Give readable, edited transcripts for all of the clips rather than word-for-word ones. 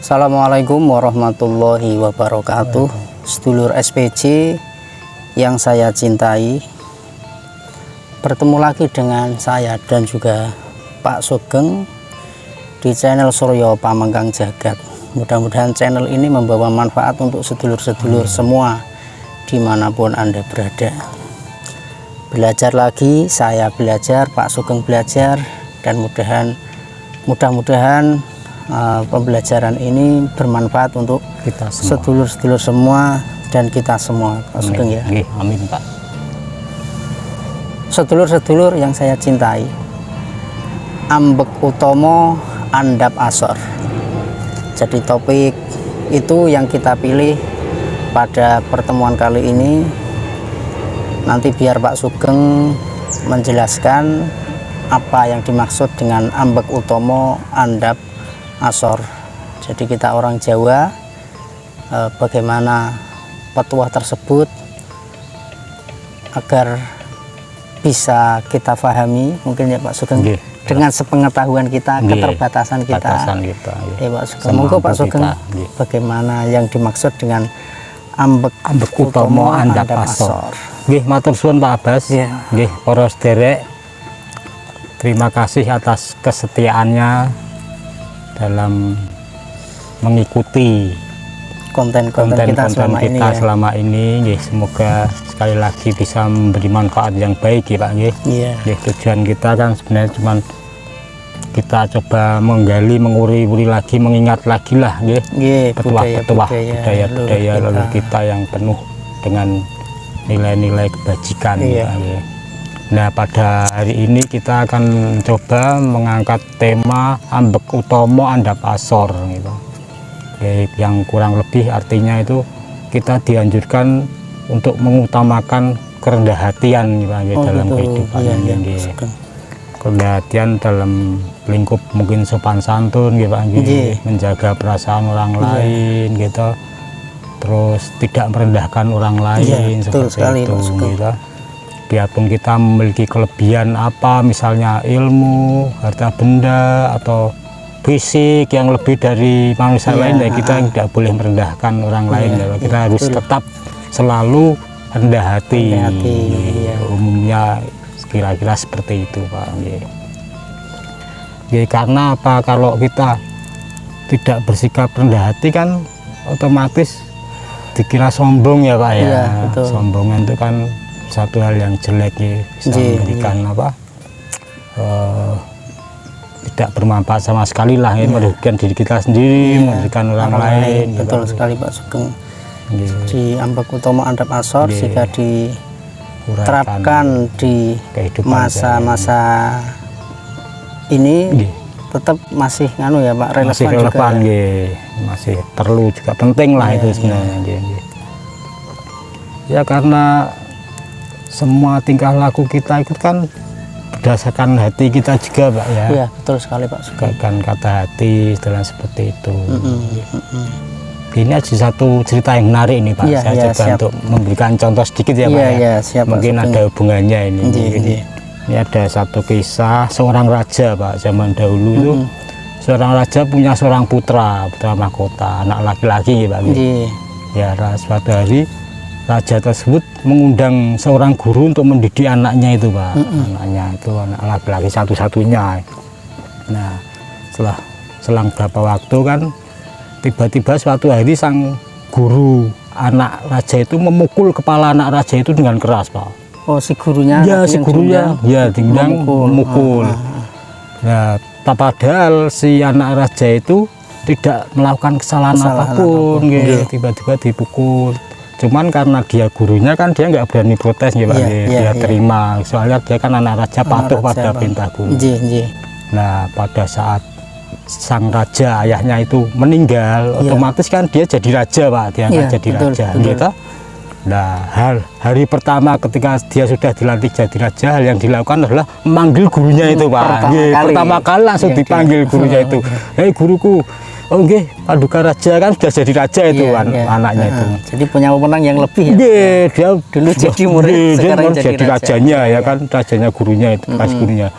Assalamualaikum warahmatullahi wabarakatuh. Sedulur SPJ yang saya cintai, bertemu lagi dengan saya dan juga Pak Sugeng di channel Suryo Pamengkang Jagat. Mudah-mudahan channel ini membawa manfaat untuk sedulur-sedulur semua dimanapun Anda berada. Belajar lagi, saya belajar, Pak Sugeng belajar, dan mudah-mudahan pembelajaran ini bermanfaat untuk kita sedulur-sedulur semua dan kita semua, Pak Sugeng ya. Amin Pak. Sedulur-sedulur yang saya cintai, ambek utomo andap asor. Jadi topik itu yang kita pilih pada pertemuan kali ini. Nanti biar Pak Sugeng menjelaskan apa yang dimaksud dengan ambek utomo andap asor. Jadi kita orang Jawa, bagaimana petuah tersebut agar bisa kita pahami, mungkin ya Pak Sugeng, dengan sepengetahuan kita, keterbatasan kita. Ya Pak Sugeng, monggo Pak Sugeng, bagaimana yang dimaksud dengan ambek utomo andap asor. Nggih, matur suwun Pak Abbas. Nggih, para sederek, terima kasih atas kesetiaannya dalam mengikuti konten-konten kita selama ini. Nggih, semoga sekali lagi bisa memberi manfaat yang baik ya Pak. Nggih. Tujuan kita kan sebenarnya cuma kita coba menggali, menguri-uri lagi, mengingat lagi lah budaya leluhur kita yang penuh dengan nilai-nilai kebajikan. Nah, pada hari ini kita akan coba mengangkat tema ambek utomo andap asor gitu. Yang kurang lebih artinya itu kita dianjurkan untuk mengutamakan kerendah hatian dalam kehidupan ini. Kerendah hatian dalam lingkup mungkin sopan santun gitu, menjaga perasaan orang lain gitu. Terus tidak merendahkan orang lain seperti itu gitu. Biarpun kita memiliki kelebihan apa, misalnya ilmu, harta benda, atau fisik yang lebih dari manusia lain, ya kita tidak boleh merendahkan orang lain. Kita harus tetap selalu rendah hati. Umumnya kira-kira seperti itu Pak. Karena apa? Kalau kita tidak bersikap rendah hati kan otomatis dikira sombong ya Pak ya. Sombongan itu kan satu hal yang jelek ya, bisa memberikan tidak bermanfaat sama sekali lah ya, merugikan diri kita sendiri, merugikan orang lain. Betul sekali Pak Sugeng. Di ambek utomo andap asor jika diterapkan di masa-masa ini tetap masih nganu ya Pak, relevan juga. Masih perlu juga, penting lah itu sebenarnya. Ya karena semua tingkah laku kita itu kan berdasarkan hati kita juga Pak ya. Iya betul sekali Pak Sugeng. Kan kata hati dalam seperti itu. Ini ada satu cerita yang menarik ini Pak. Saya coba untuk memberikan contoh sedikit ya Pak ya. Siap, mungkin Pak ada hubungannya ini. Ini ada satu kisah seorang raja Pak, zaman dahulu itu. Seorang raja punya seorang putra mahkota, anak laki-laki ya Pak. Ya, suatu hari raja tersebut mengundang seorang guru untuk mendidik anaknya itu Pak. Anaknya itu anak laki-laki satu-satunya. Nah, selang berapa waktu kan tiba-tiba suatu hari sang guru anak raja itu memukul kepala anak raja itu dengan keras Pak. Oh, si gurunya? Ya, si gurunya ya dingdang memukul. Nah, padahal si anak raja itu tidak melakukan kesalahan apapun. Tiba-tiba dipukul. Cuman karena dia gurunya kan dia nggak berani protes ya Pak. Dia terima, soalnya dia kan anak raja patuh pada perintah guru. Nah, pada saat sang raja ayahnya itu meninggal, otomatis kan dia jadi raja Pak, dia jadi raja gitu. Nah, hari pertama ketika dia sudah dilantik jadi raja, hal yang dilakukan adalah memanggil gurunya itu Pak. Pertama kali langsung dipanggil gurunya itu. Hei guruku, oh nggih, Paduka Raja kan sudah jadi raja itu anaknya itu. Jadi punya wewenang yang lebih ya. Dia dulu jadi murid, sekarang jadi rajanya ya kan, rajanya gurunya itu, pas gurunya.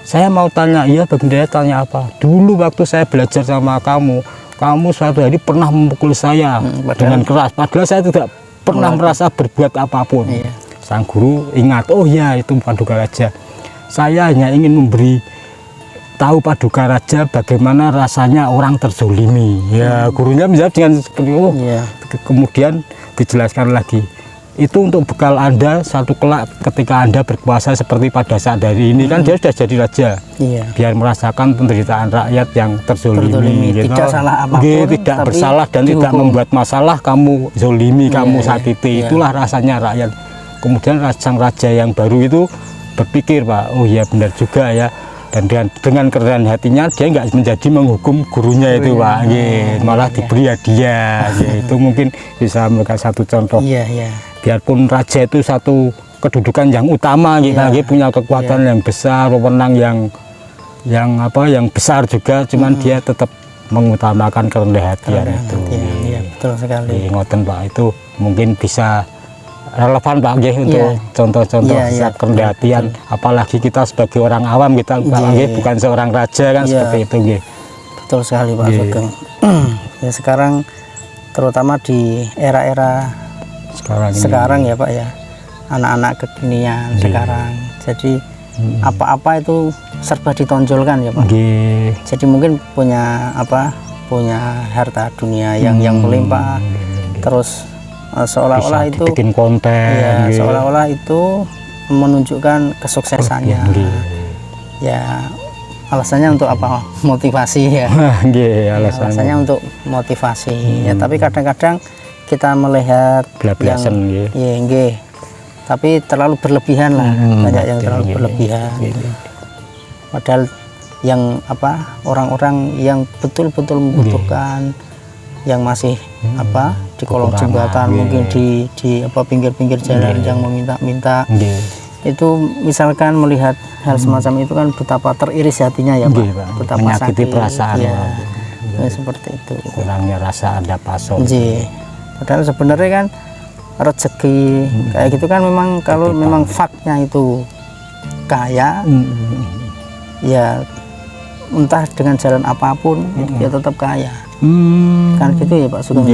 Saya mau tanya, iya Baginda tanya apa? Dulu waktu saya belajar sama kamu kamu suatu hari pernah memukul saya dengan keras, padahal saya tidak pernah merasa berbuat apapun. Sang guru ingat, oh ya itu Paduka Raja, saya hanya ingin memberi tahu Paduka Raja bagaimana rasanya orang terzolimi. Ya gurunya menjawab dengan seperti oh, kemudian dijelaskan lagi, itu untuk bekal Anda satu kelak ketika Anda berkuasa seperti pada saat hari ini. Kan dia sudah jadi raja, biar merasakan penderitaan rakyat yang terzolimi gitu. Tidak salah apapun, tidak bersalah dan tidak membuat masalah, kamu zolimi, kamu sakiti, itulah rasanya rakyat. Kemudian sang raja yang baru itu berpikir, Pak, oh ya benar juga ya, dan dengan kerendahan hatinya dia nggak menjadi menghukum gurunya itu, Pak, malah diberi hadiah. Itu mungkin bisa memberikan satu contoh. Biarpun raja itu satu kedudukan yang utama, kita punya kekuatan yang besar, wewenang yang besar juga, cuman dia tetap mengutamakan kerendahan hatian itu. Betul sekali. Ngoten, Pak, itu mungkin bisa relevan, Pak, untuk contoh-contoh kerendahan hatian. Apalagi kita sebagai orang awam, kita bukan seorang raja kan, seperti itu. Betul sekali, Pak Sugeng. Ya, sekarang terutama di era-era sekarang ya, Pak ya, anak-anak kekinian sekarang, jadi apa-apa itu serba ditonjolkan ya, Pak. Jadi mungkin punya harta dunia yang melimpah, terus seolah-olah itu bikin konten, seolah-olah itu menunjukkan kesuksesannya. Ya alasannya untuk apa? Motivasi ya. Alasannya untuk motivasi. Ya, tapi kadang-kadang kita melihat tapi terlalu berlebihan lah, banyak yang terlalu berlebihan. Padahal yang orang-orang yang betul-betul membutuhkan, yang masih di kolong jembatan, mungkin di pinggir-pinggir jalan yang meminta-minta, itu misalkan melihat hal semacam itu kan betapa teriris hatinya ya, Pak, betapa menyakiti sakit perasaan, seperti itu, kurangnya rasa ada pasok. Padahal sebenarnya kan rezeki kayak gitu kan memang kalau memang faktnya itu kaya, ya entah dengan jalan apapun dia tetap kaya. Kan gitu ya, Pak Sugeng.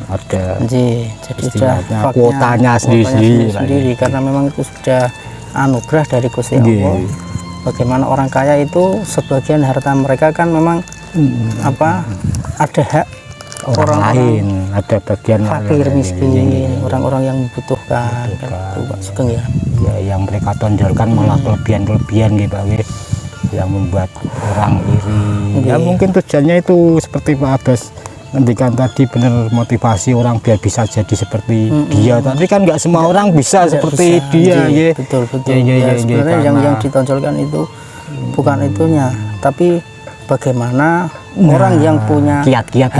Ada jadi sudah kuotanya sendiri, karena memang itu sudah anugerah dari Gusti Allah. Bagaimana orang kaya itu sebagian harta mereka kan memang ada hak orang lain, ada bagian fakir miskin, orang-orang yang membutuhkan. Itu, Pak Sugeng ya. Yang mereka tonjolkan malah kelebihan-kelebihan gitu, Pak, yang membuat orang iri. Ya mungkin tujuannya itu seperti Pak Abbas nantikan tadi, benar motivasi orang biar bisa jadi seperti dia. Tapi kan nggak semua orang bisa seperti dia. Betul. Sebenarnya yang ditonjolkan itu bukan itunya, tapi bagaimana orang yang punya kiat-kiat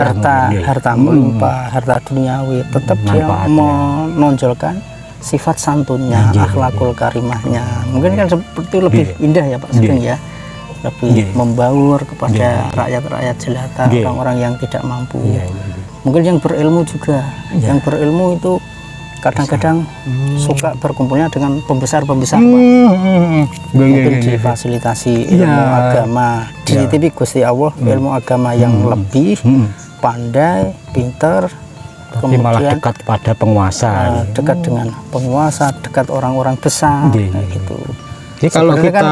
harta melimpah, harta duniawi, tetap dia menonjolkan sifat santunnya, akhlakul karimahnya. Mungkin kan seperti lebih indah ya, Pak Sugeng ya, lebih membaur kepada rakyat-rakyat jelata, orang-orang yang tidak mampu. Mungkin yang berilmu juga, yang berilmu itu kadang-kadang suka berkumpulnya dengan pembesar-pembesar, Pak. Mungkin difasilitasi ilmu agama, dititipi Gusti Allah ilmu agama yang lebih pandai, pinter, kemudian malah dekat pada penguasa, dekat dengan penguasa, dekat orang-orang besar, gitu. Jadi kalau kita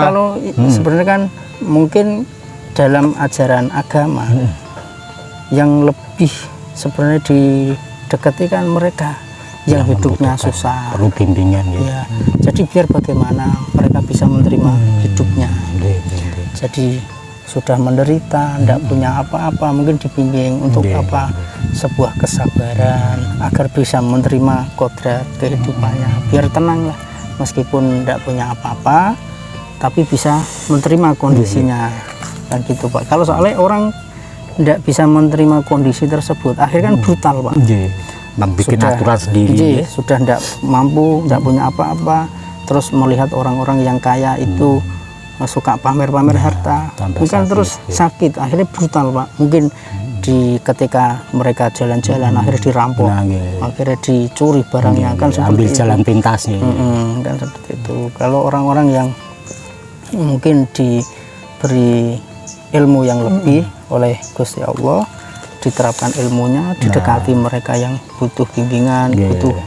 sebenarnya kan mungkin dalam ajaran agama yang lebih sebenarnya didekati kan mereka yang hidupnya susah, perlu bimbingan ya. Jadi biar bagaimana mereka bisa menerima hidupnya. Jadi sudah menderita, tidak punya apa-apa, mungkin dibimbing untuk sebuah kesabaran agar bisa menerima kodrat kehidupannya, biar tenang lah, meskipun tidak punya apa-apa tapi bisa menerima kondisinya. Dan gitu, Pak. Kalau soalnya orang tidak bisa menerima kondisi tersebut, akhirnya kan brutal, Pak. Bikin aturan sendiri, sudah tidak mampu, tidak punya apa-apa, terus melihat orang-orang yang kaya itu suka pamer-pamer harta, bukan terus sakit, akhirnya brutal, Pak. Mungkin ketika mereka jalan-jalan akhirnya dirampok, akhirnya dicuri barangnya, kan seperti ambil jalan pintasnya. Kan seperti itu. Kalau orang-orang yang mungkin diberi ilmu yang lebih oleh Gusti Allah, diterapkan ilmunya, didekati mereka yang butuh bimbingan, butuh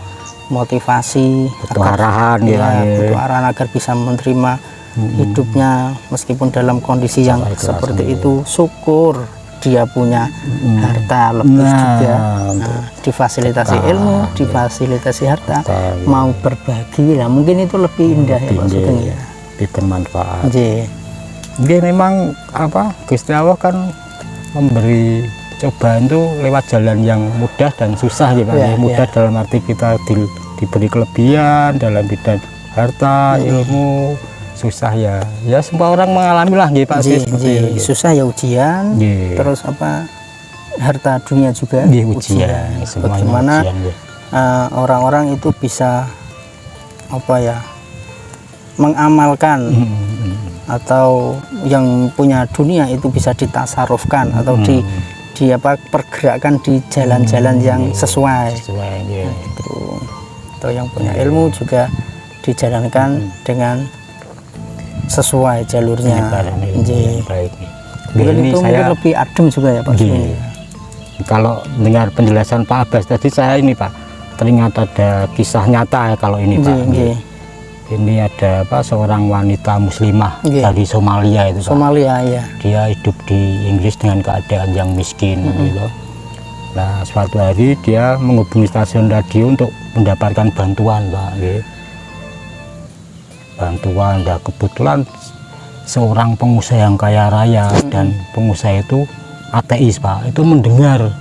motivasi, butuh arahan, butuh arahan agar bisa menerima hidupnya meskipun dalam kondisi yang seperti itu. Syukur dia punya harta lebih juga, difasilitasi ilmu, difasilitasi harta, mau berbagi lah, mungkin itu lebih indah ya Pak Sugeng ya, lebih bermanfaat. Dia memang apa, Gusti Allah kan memberi cobaan itu lewat jalan yang mudah dan susah ya Pak. Mudah dalam arti kita diberi kelebihan dalam bidang harta, ilmu. Susah ya semua orang mengalami lah ya Pak. Susah ya ujian, terus apa, harta dunia juga ujian. Bagaimana orang-orang itu bisa apa ya, mengamalkan atau yang punya dunia itu bisa ditasarufkan atau di apa, pergerakan di jalan-jalan yang sesuai gitu. Atau yang punya ilmu juga dijalankan dengan sesuai jalurnya. Mungkin itu mungkin lebih adem juga ya Pak. Kalau dengar penjelasan Pak Abbas tadi, saya ini Pak teringat ada kisah nyata ya kalau ini Pak. Ini ada apa, seorang wanita muslimah dari Somalia itu Pak. Somalia ya. Dia hidup di Inggris dengan keadaan yang miskin gitu. Nah suatu hari dia menghubungi stasiun radio untuk mendapatkan bantuan Pak. Bantuan, dan kebetulan seorang pengusaha yang kaya raya dan pengusaha itu ateis Pak, itu mendengar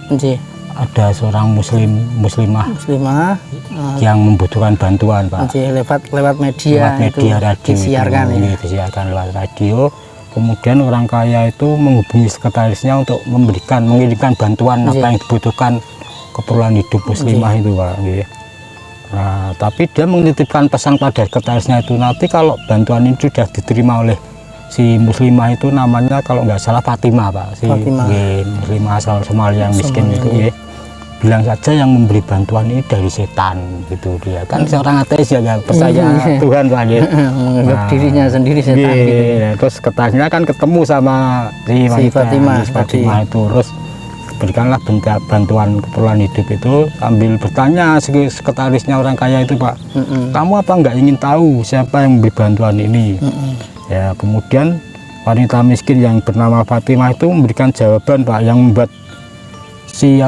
ada seorang muslimah yang membutuhkan bantuan Pak. Lewat media radio disiarkan disiarkan lewat radio. Kemudian orang kaya itu menghubungi sekretarisnya untuk mengirimkan bantuan apa yang dibutuhkan keperluan hidup muslimah itu Pak. Nah, tapi dia menitipkan pesan pada sekretarisnya itu, nanti kalau bantuan ini sudah diterima oleh si muslimah itu, namanya kalau nggak salah Fatimah Pak, muslimah asal Somalia yang miskin itu bilang saja yang memberi bantuan ini dari setan gitu. Dia kan seorang ateis ya, nggak percaya Tuhan Pak, menganggap dirinya sendiri setan gitu. Terus sekretarisnya kan ketemu sama si Fatimah itu, terus berikanlah bantuan keperluan hidup itu, sambil bertanya sekretarisnya orang kaya itu Pak, kamu apa nggak ingin tahu siapa yang memberi bantuan ini? Ya kemudian wanita miskin yang bernama Fatimah itu memberikan jawaban Pak, yang membuat si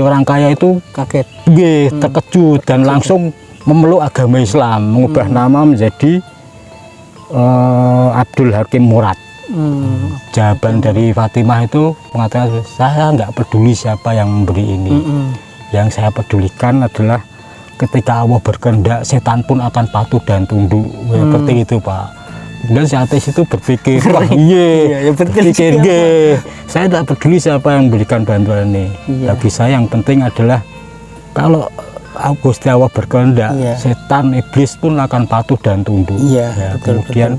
orang kaya itu kaget, terkejut dan langsung memeluk agama Islam, mengubah nama menjadi Abdul Hakim Murad. Jawaban dari Fatimah itu mengatakan, saya nggak peduli siapa yang memberi ini, yang saya pedulikan adalah ketika Allah berkehendak, setan pun akan patuh dan tunduk. Seperti itu Pak. Dan si ateis itu berpikir, wah berpikir, saya tidak peduli siapa yang memberikan bantuan ini. Bagi saya yang penting adalah kalau Gusti Allah berkehendak, setan iblis pun akan patuh dan tunduk. Kemudian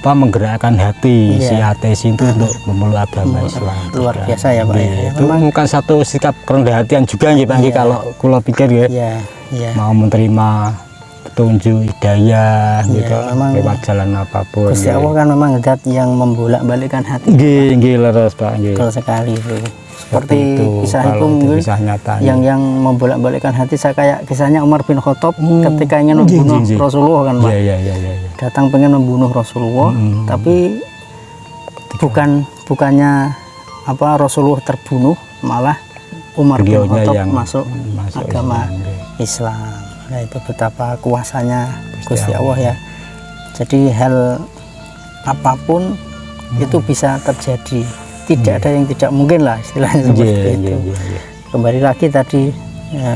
menggerakkan hati si ateis itu untuk memeluk agama Islam. Luar biasa ya Pak. Itu bukan satu sikap kerendahan hatian juga ya Pak. Kalau kula pikir mau menerima petunjuk hidayah gitu, lewat jalan apapun. Gusti Allah kan memang zat yang membolak-balikkan hati. Leres Pak. Betul sekali itu. Seperti kisah itu mungkin yang membolak-balikkan hati, saya kayak kisahnya Umar bin Khattab ketika ingin membunuh Rasulullah kan Pak. Datang pengen membunuh Rasulullah, tapi bukannya apa Rasulullah terbunuh, malah Umar bin Khattab masuk agama Islam. Nah itu betapa kuasanya Gusti Allah ya. Jadi hal apapun itu bisa terjadi. Tidak ada yang tidak mungkin lah istilahnya seperti itu. Kembali lagi tadi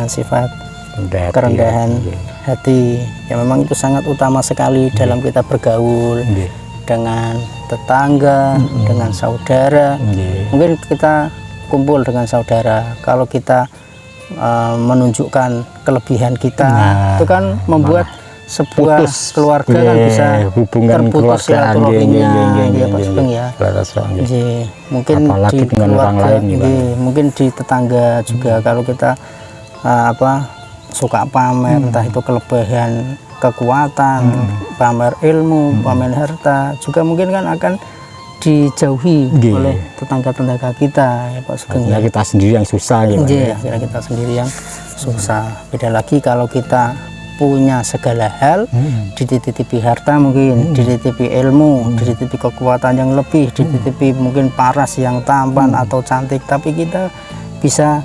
sifat kerendahan hati ya, memang itu sangat utama sekali dalam kita bergaul dengan tetangga, dengan saudara. Mungkin kita kumpul dengan saudara, kalau kita menunjukkan kelebihan kita, itu kan membuat sebuah keluarga kan bisa terputus silaturahminya ya Pak Sugeng ya. Mungkin apalagi di dengan keluarga, orang lain, mungkin di tetangga juga, kalau kita suka pamer, entah itu kelebihan kekuatan, pamer ilmu, pamer harta, juga mungkin kan akan dijauhi Nggih. oleh tetangga-tetangga kita ya Pak Sugeng. Akhirnya kita sendiri yang susah ya, Pak. Iya, akhirnya kita sendiri yang susah. Beda lagi kalau kita punya segala hal, dititipi harta mungkin, dititipi ilmu, dititipi kekuatan yang lebih, dititipi mungkin paras yang tampan atau cantik, tapi kita bisa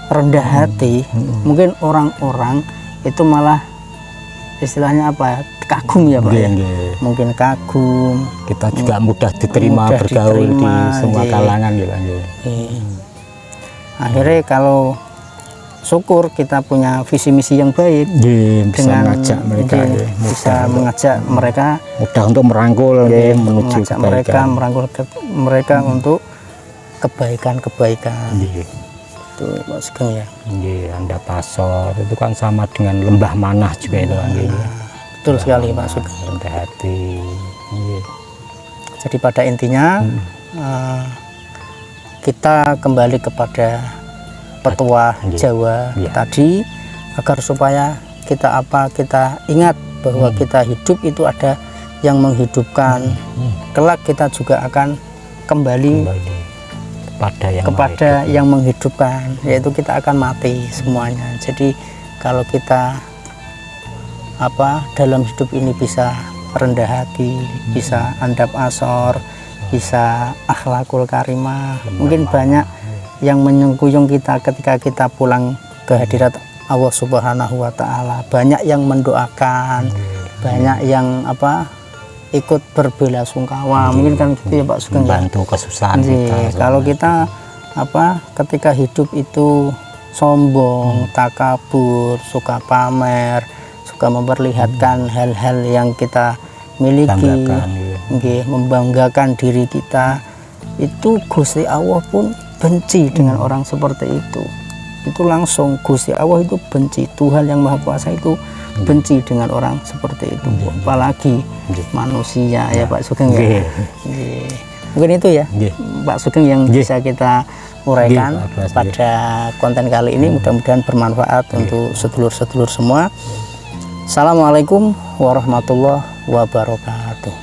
rendah hati. Mungkin orang-orang itu malah istilahnya apa ya, kagum ya Pak Nggih, ya. nggih. Mungkin kagum. Kita juga mudah diterima Mudah bergaul diterima, di semua nggih. kalangan gitu nggih. Akhirnya kalau syukur kita punya visi misi yang baik, Nggih, bisa dengan mengajak mereka nggih, nggih. bisa mengajak mereka, Mudah untuk merangkul nggih, menuju mengajak mereka, kebaikan. merangkul mereka untuk kebaikan-kebaikan. Nggih. Itu Pak Sugeng ya. Nggih, Anda pasor itu kan sama dengan lembah manah juga itu kan nggih. Betul sekali Pak Sugeng. Rendah hati. Nggih. Jadi pada intinya kita kembali kepada petua Nggih. Jawa Iya. tadi, agar supaya kita ingat bahwa kita hidup itu ada yang menghidupkan. Kelak kita juga akan kembali kepada yang menghidupkan, yaitu kita akan mati semuanya. Jadi kalau kita dalam hidup ini bisa rendah hati, bisa andap asor, bisa akhlakul karimah, mungkin banyak yang menyengkuyung kita ketika kita pulang ke hadirat Allah Subhanahu wa Ta'ala. Banyak yang mendoakan, banyak yang ikut berbelasungkawa. Mungkin kan gitu ya Pak Sugeng ya. Bantu kesusahan Nggih, kita. kalau kita ketika hidup itu sombong, takabur, suka pamer, suka memperlihatkan hal-hal yang kita miliki, Banggakan, iya. nggih, membanggakan diri kita, itu Gusti Allah pun benci dengan orang seperti itu. Itu langsung Gusti Allah itu benci, Tuhan yang Maha Kuasa itu benci dengan orang seperti itu. Apalagi manusia ya Pak Sugeng ya. Nggih. Nggih. Mungkin itu ya Nggih. Pak Sugeng yang bisa kita uraikan Nggih, Pak Bas, pada konten kali ini. Mudah-mudahan bermanfaat untuk sedulur-sedulur semua. Assalamualaikum warahmatullahi wabarakatuh.